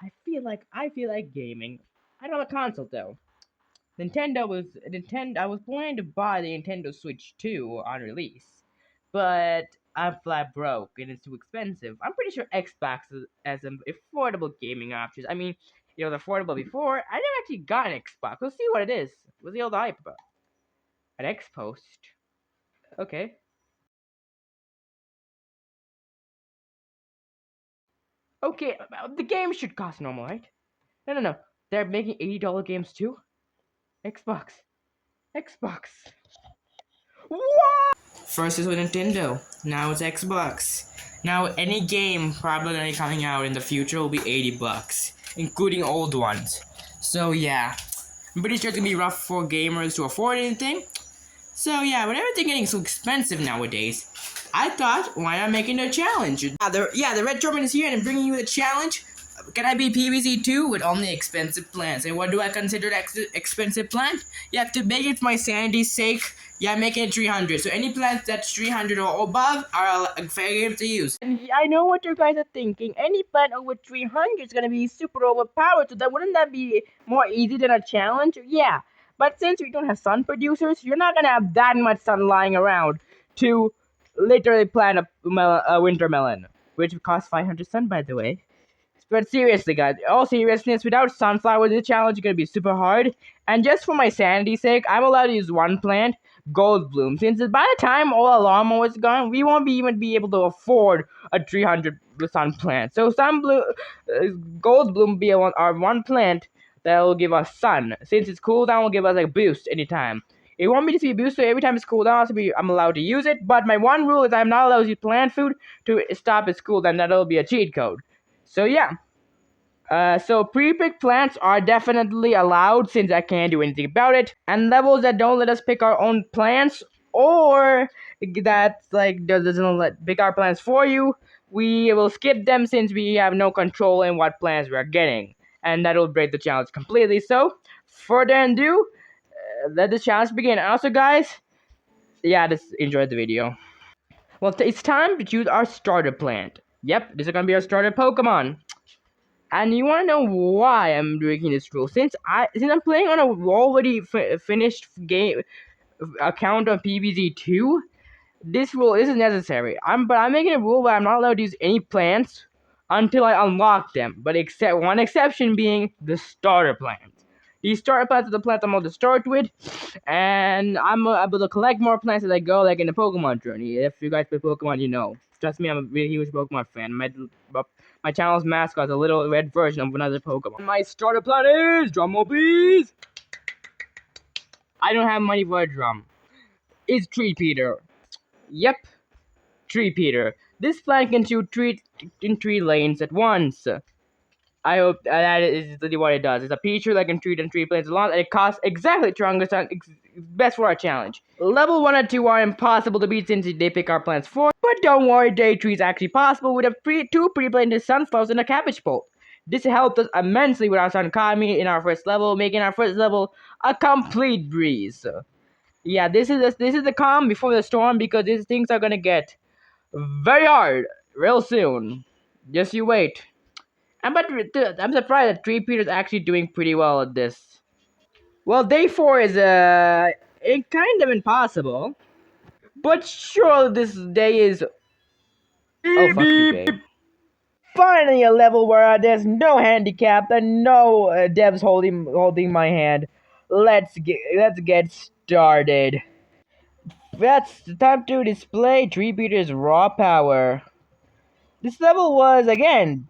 I feel like gaming. I don't have a console though. Nintendo. I was planning to buy the Nintendo Switch 2 on release, but I'm flat broke and it's too expensive. I'm pretty sure Xbox is as an affordable gaming option. I mean, it was affordable before. I never actually got an Xbox. Let's see what it is. What's the old hype about? An X post. Okay. Okay, the game should cost normal, right? No, no, no. They're making $80 games too. Xbox. Xbox. What? First it was Nintendo. Now it's Xbox. Now any game probably gonna be coming out in the future will be $80, including old ones. So yeah, I'm pretty sure it's gonna be rough for gamers to afford anything. So yeah, with everything getting so expensive nowadays, I thought, why not making a challenge? The Red German is here and I'm bringing you the challenge. Can I be PVZ2 with only expensive plans? And what do I consider an expensive plan? You have to make it for my sanity's sake. Yeah, I'm making it 300. So any plans that's 300 or above are a fair game to use. And I know what you guys are thinking. Any plan over 300 is gonna be super overpowered. So that wouldn't that be more easy than a challenge? Yeah. But since we don't have sun producers, you're not gonna have that much sun lying around to literally plant a winter melon, which costs 500 sun, by the way. But seriously, guys, all seriousness, without sunflower, this challenge is gonna be super hard. And just for my sanity's sake, I'm allowed to use one plant, Gold Bloom. Since by the time all our lawnmower is gone, we won't even be able to afford a 300 sun plant. So Gold Bloom will be our one plant that will give us sun. Since its cooldown will give us a boost anytime. It won't be just be a booster every time it's cooldown, so I'm allowed to use it. But my one rule is I'm not allowed to use plant food to stop its cooldown. That'll be a cheat code. So yeah. So pre-picked plants are definitely allowed since I can't do anything about it. And levels that don't let us pick our own plants or that like doesn't let pick our plants for you, we will skip them since we have no control in what plants we are getting. And that will break the challenge completely. So, further ado, let the challenge begin. Also, guys, yeah, just enjoy the video. Well, it's time to choose our starter plant. Yep, this is gonna be our starter Pokemon. And you wanna know why I'm doing this rule? Since I'm playing on a already finished game account on PVZ2, this rule isn't necessary. But I'm making a rule where I'm not allowed to use any plants until I unlock them. But except one exception being the starter plants. These starter plants are the plants I'm able to start with, and I'm able to collect more plants as I go, like in the Pokemon journey. If you guys play Pokemon, you know. Trust me, I'm a really huge Pokemon fan. My channel's mascot is a little red version of another Pokemon. My starter plant is drumroll please. I don't have money for a drum. It's Tree Peter. Yep, Tree Peter. This plant can shoot in 3 lanes at once. I hope that is literally what it does. It's a feature that can treat and 3 planes along, and it costs exactly 200. Best for our challenge. Level 1 and 2 are impossible to beat since they pick our plants for, but don't worry, day 3 is actually possible with two pre-planted sunflowers and a cabbage pole. This helped us immensely with our Sankami in our first level, making our first level a complete breeze. Yeah, this is the calm before the storm because these things are gonna get very hard real soon. Just you wait. I'm surprised that Tree Peter's actually doing pretty well at this. Well, day 4 is kind of impossible, but sure this day is. Oh fuck you, game. Finally, a level where there's no handicap and no devs holding my hand. Let's get started. That's the time to display Tree Peter's raw power. This level was again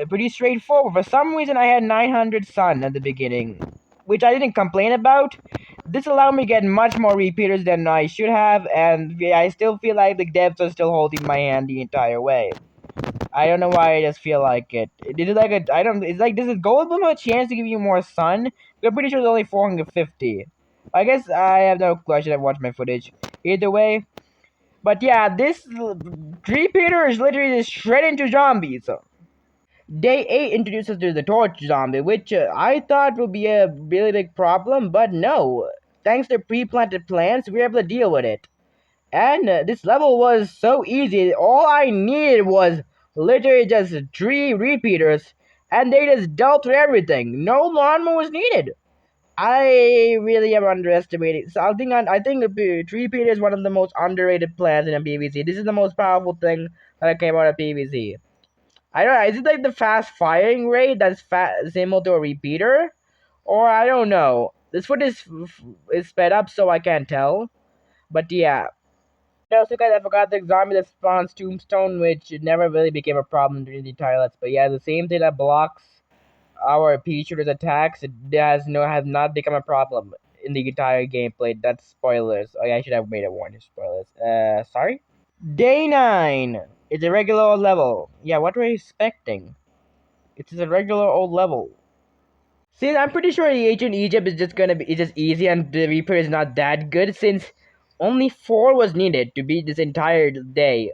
pretty straightforward. For some reason, I had 900 sun at the beginning, which I didn't complain about. This allowed me to get much more repeaters than I should have, and yeah, I still feel like the devs are still holding my hand the entire way. I don't know why I just feel like it. Is it like a? I don't. It's like does Gold Bloom have a chance to give you more sun? I'm pretty sure it's only 450. I guess I have no clue. I should have watched my footage. Either way, but yeah, this repeater is literally just shred into zombies. Day 8 introduces us to the torch zombie, which I thought would be a really big problem, but no. Thanks to pre-planted plants, we were able to deal with it. And this level was so easy. All I needed was literally just 3 repeaters, and they just dealt with everything. No lawnmower was needed. I really am underestimating. So I think the tree peter is one of the most underrated plants in a PVC. This is the most powerful thing that came out of PVC. I don't know. Is it like the fast firing rate that's similar to a repeater, or I don't know. This foot is sped up, so I can't tell. But yeah. Also, guys, I forgot the zombie that spawns Tombstone, which never really became a problem during the entire Let's Play. Yeah, the same thing that blocks our pea shooter's attacks, it has not become a problem in the entire gameplay. That's spoilers. Oh yeah, I should have made a warning. Spoilers. Sorry. Day 9. It's a regular old level. Yeah, what were you expecting? It's a regular old level. See, I'm pretty sure the ancient Egypt is just gonna be it's just easy, and the Reaper is not that good since only 4 was needed to beat this entire day.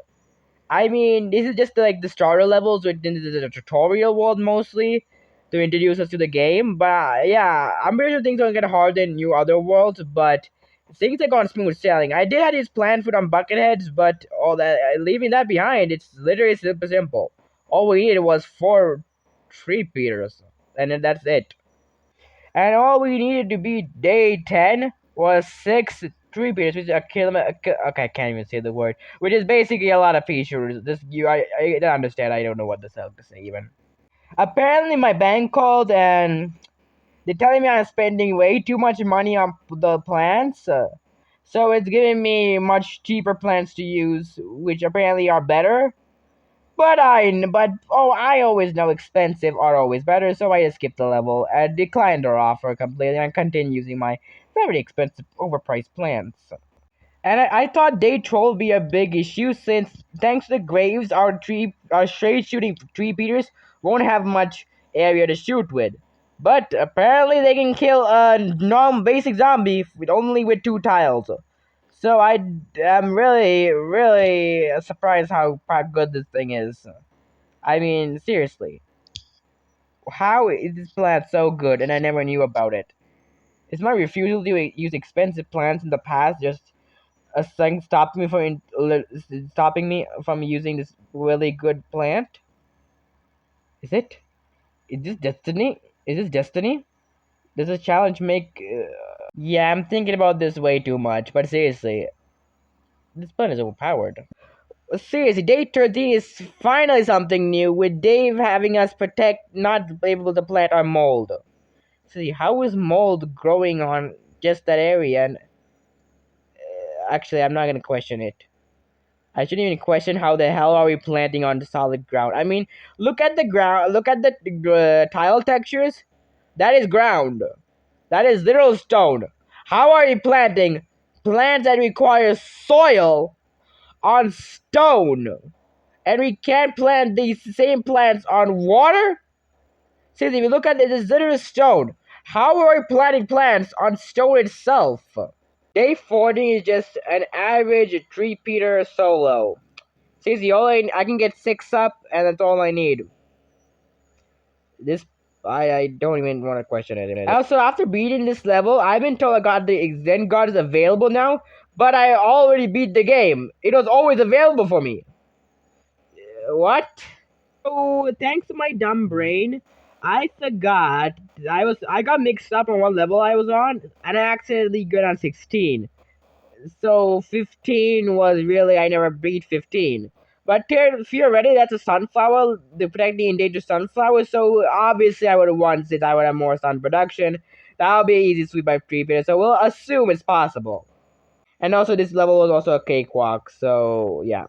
I mean, this is just like the starter levels within the tutorial world mostly to introduce us to the game. But yeah, I'm pretty sure things don't get harder in new other worlds, but things are going smooth sailing. I did have this plan for on bucketheads, but all that leaving that behind, it's literally super simple. All we needed was 4 tree beaters, and then that's it. And all we needed to beat day 10 was 6 tree beaters, which is a kilometer. Okay, I can't even say the word. Which is basically a lot of features. I don't understand. I don't know what this hell to say even. Apparently, my bank called and they're telling me I'm spending way too much money on the plants. So it's giving me much cheaper plants to use, which apparently are better. I always know expensive are always better, so I just skipped the level and declined their offer completely and continued using my very expensive, overpriced plans. And I thought day troll would be a big issue since, thanks to the graves, our straight shooting tree beaters won't have much area to shoot with. But apparently they can kill a basic zombie with only with 2 tiles. So I am really surprised how good this thing is. I mean, seriously, how is this plant so good and I never knew about it? Is my refusal to use expensive plants in the past just a thing stopping me from using this really good plant? Is it? Is this destiny? Is this destiny? Does this challenge make? Yeah, I'm thinking about this way too much. But seriously, this plant is overpowered. Seriously, day 13 is finally something new, with Dave having us not able to plant our mold. See, how is mold growing on just that area? And actually, I'm not gonna question it. I shouldn't even question how the hell are we planting on the solid ground. I mean, look at the ground. Look at the tile textures. That is ground. That is literal stone. How are you planting plants that require soil on stone? And we can't plant these same plants on water? See, if you look at this literal stone, how are we planting plants on stone itself? Day 40 is just an average three-peter solo. See, the only I can get 6 up, and that's all I need. This I don't even want to question it. Also, after beating this level, I've been told I got the Zen God is available now, but I already beat the game. It was always available for me. What? So thanks to my dumb brain, I forgot I got mixed up on what level I was on, and I accidentally got on 16. So 15 was really I never beat 15. But theoretically, that's a sunflower, the protect the endangered sunflower. So obviously, I would have won since I would have more sun production. That would be an easy sweep by 3 So we'll assume it's possible. And also, this level was also a cakewalk. So yeah.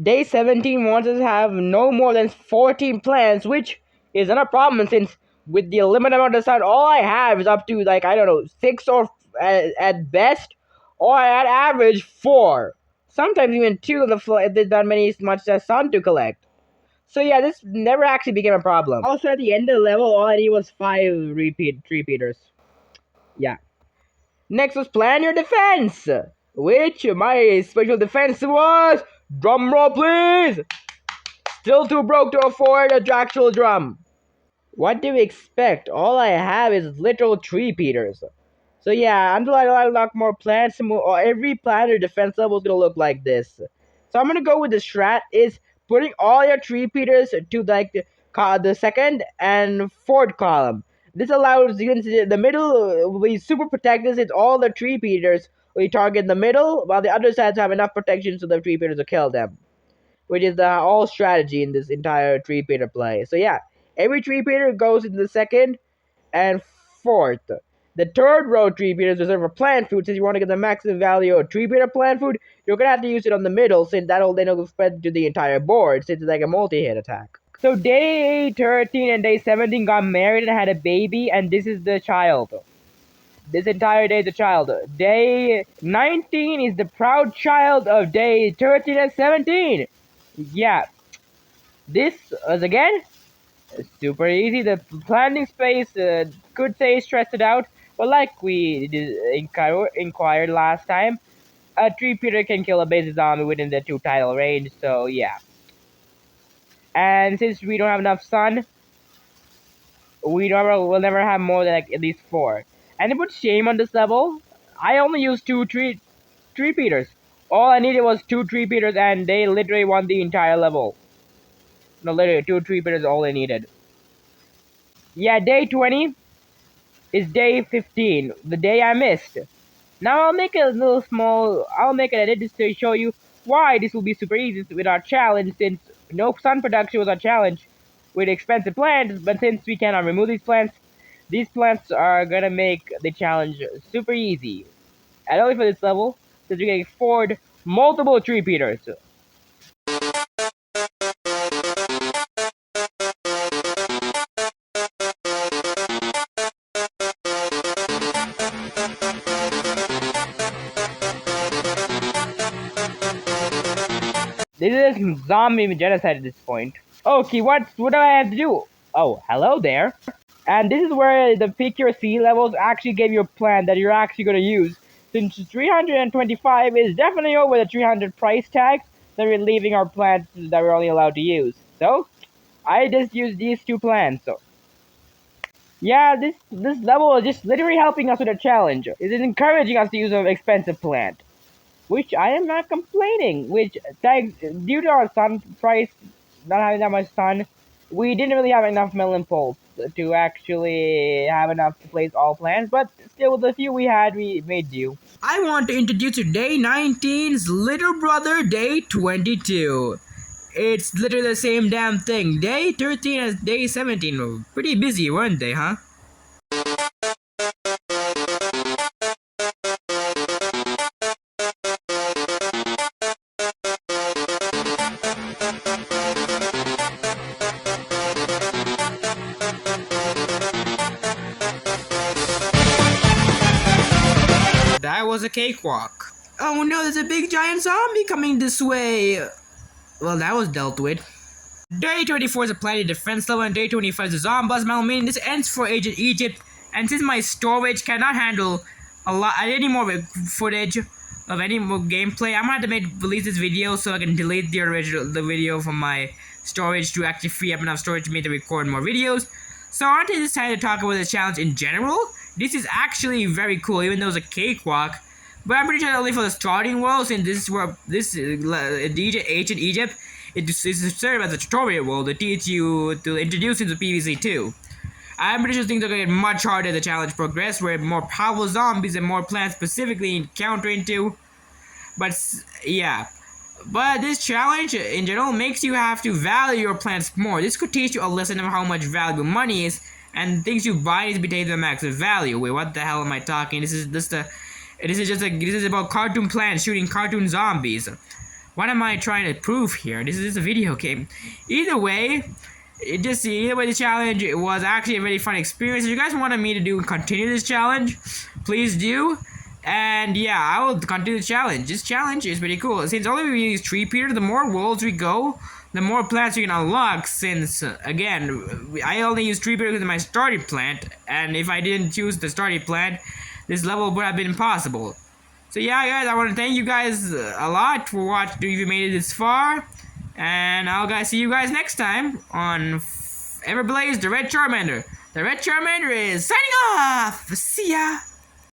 Day 17 wants us to have no more than 14 plants, which is not a problem since with the limited amount of sun, all I have is up to like, I don't know, 6 or at best, or at average 4. Sometimes even 2 if there's not many much sun to collect. So yeah, this never actually became a problem. Also at the end of the level, all I need was 5 repeaters. Yeah. Next was plan your defense, which my special defense was, drum roll please, still too broke to afford a actual drum. What do you expect? All I have is literal tree beaters. So yeah, until I unlock more plants, every plant or defense level is gonna look like this. So I'm gonna go with the strat is putting all your tree beaters to like the second and fourth column. This allows you can see the middle will be super protected since all the tree beaters will target the middle, while the other sides have enough protection so the tree beaters will kill them, which is the whole strategy in this entire tree beater play. So yeah, every tree beater goes in the second and fourth. The third row tree beaters reserve for plant food. Since you want to get the maximum value of tree beater plant food, you're gonna have to use it on the middle, since that'll then will spread to the entire board, since it's like a multi-hit attack. So day 13 and day 17 got married and had a baby, and this is the child. This entire day is a child. Day 19 is the proud child of day 13 and 17. Yeah, this was again super easy. The planning space could say stressed it out, but like we inquired last time, a tree Peter can kill a basic zombie within the 2 tile range, so yeah. And since we don't have enough sun, we'll never have more than like at least 4. And to put shame on this level, I only used 2 tree Peters. All I needed was 2 tree Peters, and they literally won the entire level. No, literally 2 tree Peters is all I needed. Yeah, day 20 is day 15, the day I missed. Now I'll make an edit just to show you why this will be super easy with our challenge, since no sun production was our challenge with expensive plants, but since we cannot remove these plants are gonna make the challenge super easy. And only for this level, since we can afford multiple tree beaters. This is zombie genocide at this point. Okay, what do I have to do? Oh, hello there. And this is where the pick your sea levels actually give you a plan that you're actually going to use. Since 325 is definitely over the 300 price tag, then we're leaving our plans that we're only allowed to use. So, I just used these 2 plans. So, yeah, this level is just literally helping us with a challenge. It is encouraging us to use an expensive plant, which I am not complaining. Which, thanks due to our sun price not having that much sun, we didn't really have enough melon poles to actually have enough to place all plants. But still, with the few we had, we made do. I want to introduce you day 19's little brother, day 22. It's literally the same damn thing. Day 13 and day 17 were pretty busy, weren't they, huh? That was a cakewalk. Oh no, there's a big giant zombie coming this way. Well, that was dealt with. Day 24 is a planet defense level, and day 25 is a Zombies level, meaning this ends for Agent Egypt. And since my storage cannot handle any more footage of any more gameplay, I'm gonna have to release this video so I can delete the video from my storage to actually free up enough storage for me to record more videos. So I want to take this time to talk about the challenge in general. This is actually very cool, even though it's a cakewalk. But I'm pretty sure only for the starting world, since this is where Ancient Egypt. It is served as a tutorial world to teach you to introduce into PVZ2. I'm pretty sure things are going to get much harder as the challenge progresses, where more powerful zombies and more plants specifically encounter into. But yeah. But this challenge in general makes you have to value your plants more. This could teach you a lesson of how much valuable money is, and things you buy need to be taken to the max of value. Wait, what the hell am I talking? This is about cartoon plants shooting cartoon zombies. What am I trying to prove here? This is a video game. Either way, the challenge was actually a really fun experience. If you guys wanted me to continue this challenge, please do. And yeah, I will continue the challenge. This challenge is pretty cool. Since only we use tree Peter, the more worlds we go, the more plants we can unlock. Since again, I only use tree Peter with my starting plant, and if I didn't choose the starting plant, this level would have been impossible. So yeah, guys, I want to thank you guys a lot for watching. If you made it this far, and I'll see you guys next time on Everblaze the Red Charmander. The Red Charmander is signing off. See ya.